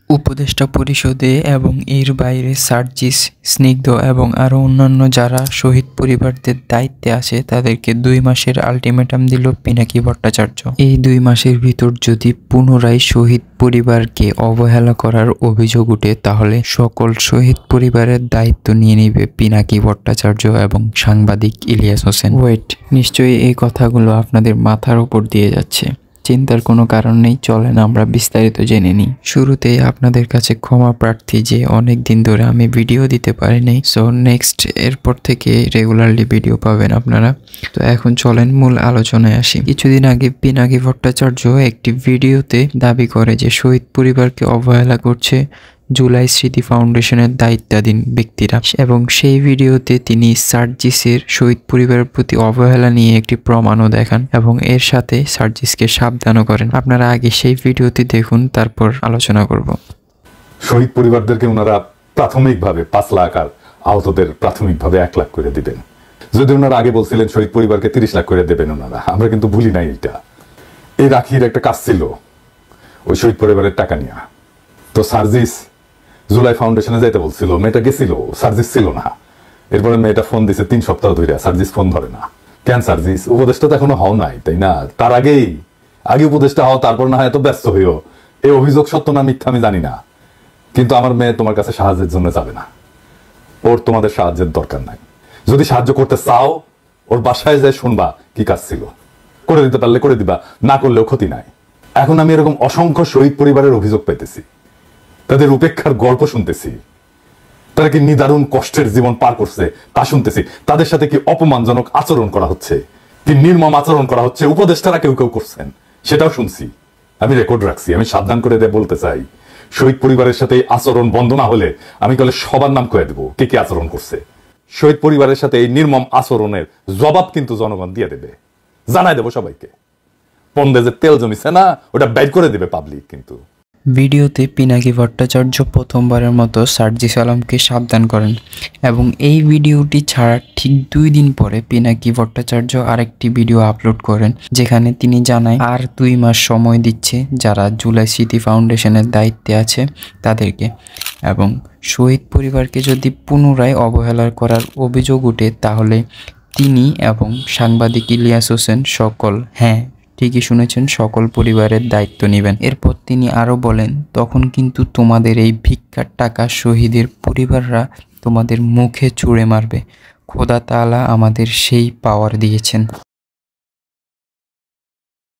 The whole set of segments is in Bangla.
উপদেষ্টা পরিষদে এবং এর বাইরে সার্জিস, স্নিগ্ধ এবং আরও অন্যান্য যারা শহীদ পরিবারদের দায়িত্বে আছে তাদেরকে 2 মাসের আলটিমেটাম দিল পিনাকি ভট্টাচার্য। এই 2 মাসের ভিতর যদি পুনরায় শহীদ পরিবারকে অবহেলা করার অভিযোগ উঠে তাহলে সকল শহীদ পরিবারের দায়িত্ব নিয়ে নেবে পিনাকি ভট্টাচার্য এবং সাংবাদিক ইলিয়াস হোসেন। ওয়েট, নিশ্চয়ই এই কথাগুলো আপনাদের মাথার উপর দিয়ে যাচ্ছে। চিন্তার কোনো কারণ নেই, চলেন আমরা বিস্তারিত জেনে নিই। শুরুতেই আপনাদের কাছে ক্ষমা প্রার্থী যে অনেক দিন ধরে আমি ভিডিও দিতে পারিনি। সো নেক্সট এরপর থেকে রেগুলারলি ভিডিও পাবেন আপনারা। তো এখন চলেন মূল আলোচনায় আসি। কিছুদিন আগে পিনাকি ভট্টাচার্য একটি ভিডিওতে দাবি করে যে শহীদ পরিবারকে অবহেলা করছে জুলাই স্মৃতি ফাউন্ডেশনের দায়িত্বাধীন ব্যক্তিরা, এবং সেই ভিডিওতে তিনি সার্জিসের শহীদ পরিবারের প্রতি অবহেলা নিয়ে একটি প্রমাণও দেখান এবং এর সাথে সার্জিসকে সাবধানও করেন। আপনারা আগে সেই ভিডিওটি দেখুন, তারপর আলোচনা করব। শহীদ পরিবারদেরকে ওনারা প্রাথমিকভাবে 5 লাখ আর আহতদের প্রাথমিকভাবে 1 লাখ করে দিবেন। যদি ওনারা আগে বলছিলেন শহীদ পরিবারকে 30 লাখ করে দেবেন ওনারা, আমরা কিন্তু ভুলি নাই এটা। এই রাখির একটা কাজ ছিল ওই শহীদ পরিবারের টাকা নিয়ে। তো সার্জিস জুলাই ফাউন্ডেশনে যাইতে বলছিল, মেয়েটা গেছিল, সার্জিস ছিল না। এরপরে মেয়েটা ফোন দিছে 3 সপ্তাহ ধরে, সার্জিস ফোন ধরে না। কেন সার্জিস? উপদেষ্টা তো এখনো হও নাই, তাই না? তার আগে উপদেষ্টা হও, তারপর না হয় এত ব্যস্ত হইও। এই অভিযোগ সত্য না মিথ্যা আমি জানি না, কিন্তু আমার মেয়ে তোমার কাছে সাহায্যের জন্য যাবে না। ওর তোমাদের সাহায্যের দরকার নাই। যদি সাহায্য করতে চাও ওর বাসায় যায় শুনবা কি কাজ ছিল, করে দিতে পারলে করে দিবা, না করলেও ক্ষতি নাই। এখন আমি এরকম অসংখ্য শহীদ পরিবারের অভিযোগ পাইতেছি, তাদের উপেক্ষার গল্প শুনতেছি, তারা কি নিদারুণ কষ্টের জীবন পার করছে তা শুনতেছি। তাদের সাথে কি অপমানজনক আচরণ করা হচ্ছে, কি নির্মম আচরণ করা হচ্ছে, উপদেষ্টারা কেউ কেউ করছেন, সেটাও শুনছি। আমি রেকর্ড রাখছি। আমি সাবধান করে বলতে চাই, শহীদ পরিবারের সাথে আচরণ বন্ধ না হলে আমি তাহলে সবার নাম কয়ে দেবো কে কে আচরণ করছে। শহীদ পরিবারের সাথে এই নির্মম আচরণের জবাব কিন্তু জনগণ দিয়ে দেবে, জানাই দেবো সবাইকে। পন্দেজের তেল জমিছে না, ওটা বের করে দেবে পাবলিক। কিন্তু ভিডিওতে পিনাকি ভট্টাচার্য প্রথমবারের মতো সার্জিস আলমকে সাবধান করেন এবং এই ভিডিওটি ছাড়ার ঠিক 2 দিন পরে পিনাকি ভট্টাচার্য আরেকটি ভিডিও আপলোড করেন যেখানে তিনি জানায় আর 2 মাস সময় দিচ্ছে যারা জুলাই স্মৃতি ফাউন্ডেশনের দায়িত্বে আছে তাদেরকে, এবং শহীদ পরিবারকে যদি পুনরায় অবহেলা করার অভিযোগ উঠে তাহলে তিনি এবং সাংবাদিক ইলিয়াস হোসেন সকল, হ্যাঁ ঠিকই শুনেছেন, সকল পরিবারের দায়িত্ব নেবেন। এরপর তিনি আরও বলেন, তখন কিন্তু তোমাদের এই ভিক্ষার টাকা শহীদের পরিবাররা তোমাদের মুখে ছুঁড়ে মারবে। খোদা তাআলা আমাদের সেই পাওয়ার দিয়েছেন।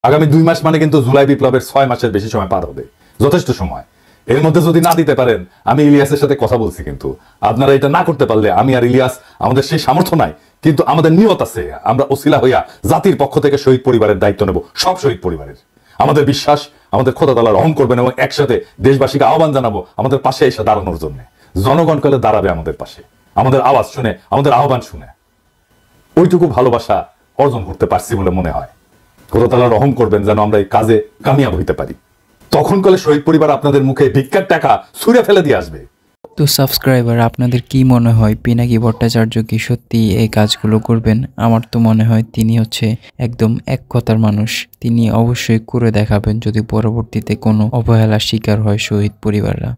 আগামী 2 মাস মানে কিন্তু জুলাই বিপ্লবের 6 মাসের বেশি সময় পার হবে, যথেষ্ট সময়। এর মধ্যে যদি না দিতে পারেন, আমি ইলিয়াসের সাথে কথা বলছি, কিন্তু আপনারা এটা না করতে পারলে আমি আর ইলিয়াস, আমাদের সেই সামর্থ্য নাই, কিন্তু আমাদের নিয়ত আছে। আমরা ওসিলা হইয়া জাতির পক্ষ থেকে শহীদ পরিবারের দায়িত্ব নেব, সব শহীদ পরিবারের। আমাদের বিশ্বাস আমাদের খোদা তাআলা রহম করবেন এবং একসাথে দেশবাসীকে আহ্বান জানাবো আমাদের পাশে এসে দাঁড়ানোর জন্য। জনগণ কালে দাঁড়াবে আমাদের পাশে, আমাদের আওয়াজ শুনে, আমাদের আহ্বান শুনে। ওইটুকু ভালোবাসা অর্জন করতে পারছি বলে মনে হয়। খোদা তাআলা রহম করবেন যেন আমরা এই কাজে কামিয়াব হইতে পারি। তখন কালে শহীদ পরিবার আপনাদের মুখে ভিক্ষার টাকা ছুঁড়ে ফেলে দিয়ে আসবে। তো সাবস্ক্রাইবার, আপনাদের কি মনে হয় পিনাকি ভট্টাচার্য কি সত্যি এই কাজগুলো করবেন? আমার তো মনে হয় তিনি হচ্ছে একদম এক কথার মানুষ। তিনি অবশ্যই করে দেখাবেন যদি পরবর্তীতে কোনো অবহেলার শিকার হয় শহীদ পরিবাররা।